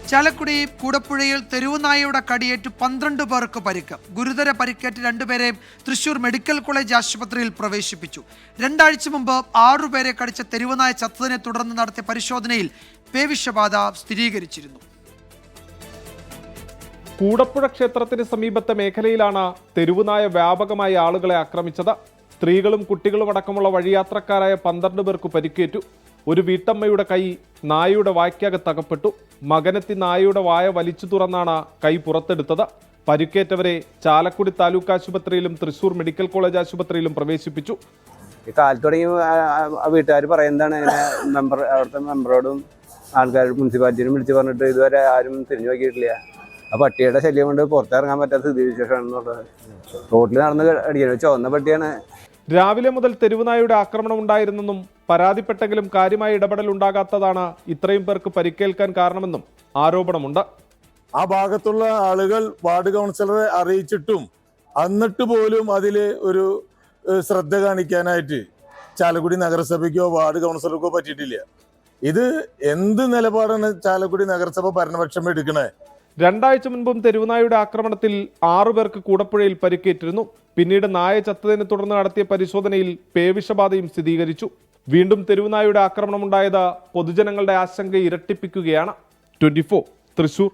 ചാലക്കുടി കൂടപ്പുഴയിൽ തെരുവുനായയുടെ കടിയേറ്റ് 12 പേർക്ക് പരിക്ക്. ഗുരുതര പരിക്കേറ്റ് 2 പേരെ തൃശൂർ മെഡിക്കൽ കോളേജ് ആശുപത്രിയിൽ പ്രവേശിപ്പിച്ചു. 2 ആഴ്ച മുമ്പ് 6 പേരെ കടിച്ച തെരുവുനായ ചത്തതിനെ തുടർന്ന് നടത്തിയ പരിശോധനയിൽ പേവിഷബാധ സ്ഥിരീകരിച്ചിരുന്നു. കൂടപ്പുഴ ക്ഷേത്രത്തിന് സമീപത്തെ മേഖലയിലാണ് തെരുവുനായ വ്യാപകമായി ആളുകളെ ആക്രമിച്ചത്. സ്ത്രീകളും കുട്ടികളും അടക്കമുള്ള വഴിയാത്രക്കാരായ 12 പേർക്ക് പരിക്കേറ്റു. ഒരു വീട്ടമ്മയുടെ കൈ നായയുടെ വായ്ക്കകത്ത് അകപ്പെട്ടു. മകനെത്തി നായയുടെ വായ വലിച്ചു തുറന്നാണ് കൈ പുറത്തെടുത്തത്. പരിക്കേറ്റവരെ ചാലക്കുടി താലൂക്ക് ആശുപത്രിയിലും തൃശൂർ മെഡിക്കൽ കോളേജ് ആശുപത്രിയിലും പ്രവേശിപ്പിച്ചു. ഈ കാലത്ത് തുടങ്ങി വീട്ടുകാർ പറയുന്നതാണ്, ഇങ്ങനെ അവിടുത്തെ മെമ്പറോടും ആൾക്കാരും മുനിസിപ്പാലിറ്റിയും വിളിച്ച് പറഞ്ഞിട്ട് ഇതുവരെ ആരും തിരിഞ്ഞു നോക്കിയിട്ടില്ല. ആ പട്ടിയുടെ ശല്യം കൊണ്ട് പുറത്തിറങ്ങാൻ പറ്റാത്ത സ്ഥിതിവിശേഷമാണെന്നുള്ളത്. റോഡിൽ നടന്ന് അടിക്കുന്നത് ചുവന്ന പട്ടിയാണ്. രാവിലെ മുതൽ തെരുവുനായയുടെ ആക്രമണം ഉണ്ടായിരുന്നെന്നും പരാതിപ്പെട്ടെങ്കിലും കാര്യമായ ഇടപെടൽ ഉണ്ടാകാത്തതാണ് ഇത്രയും പേർക്ക് പരിക്കേൽക്കാൻ കാരണമെന്നും ആരോപണമുണ്ട്. ആ ഭാഗത്തുള്ള ആളുകൾ വാർഡ് കൗൺസിലറെ അറിയിച്ചിട്ടും എന്നിട്ട് പോലും അതിൽ ഒരു ശ്രദ്ധ കാണിക്കാനായിട്ട് ചാലക്കുടി നഗരസഭയ്ക്കോ വാർഡ് കൗൺസിലർക്കോ പറ്റിയിട്ടില്ല. ഇത് എന്ത് നിലപാടാണ് ചാലക്കുടി നഗരസഭ ഭരണപക്ഷം എടുക്കണേ? 2 ആഴ്ച മുൻപും തെരുവുനായയുടെ ആക്രമണത്തിൽ 6 പേർക്ക് കൂടപ്പുഴയിൽ പരിക്കേറ്റിരുന്നു. പിന്നീട് നായ ചത്തതിനെ തുടർന്ന് നടത്തിയ പരിശോധനയിൽ പേവിഷബാധയും സ്ഥിരീകരിച്ചു. വീണ്ടും തെരുവുനായയുടെ ആക്രമണമുണ്ടായത് പൊതുജനങ്ങളുടെ ആശങ്ക ഇരട്ടിപ്പിക്കുകയാണ്. 24 തൃശൂർ.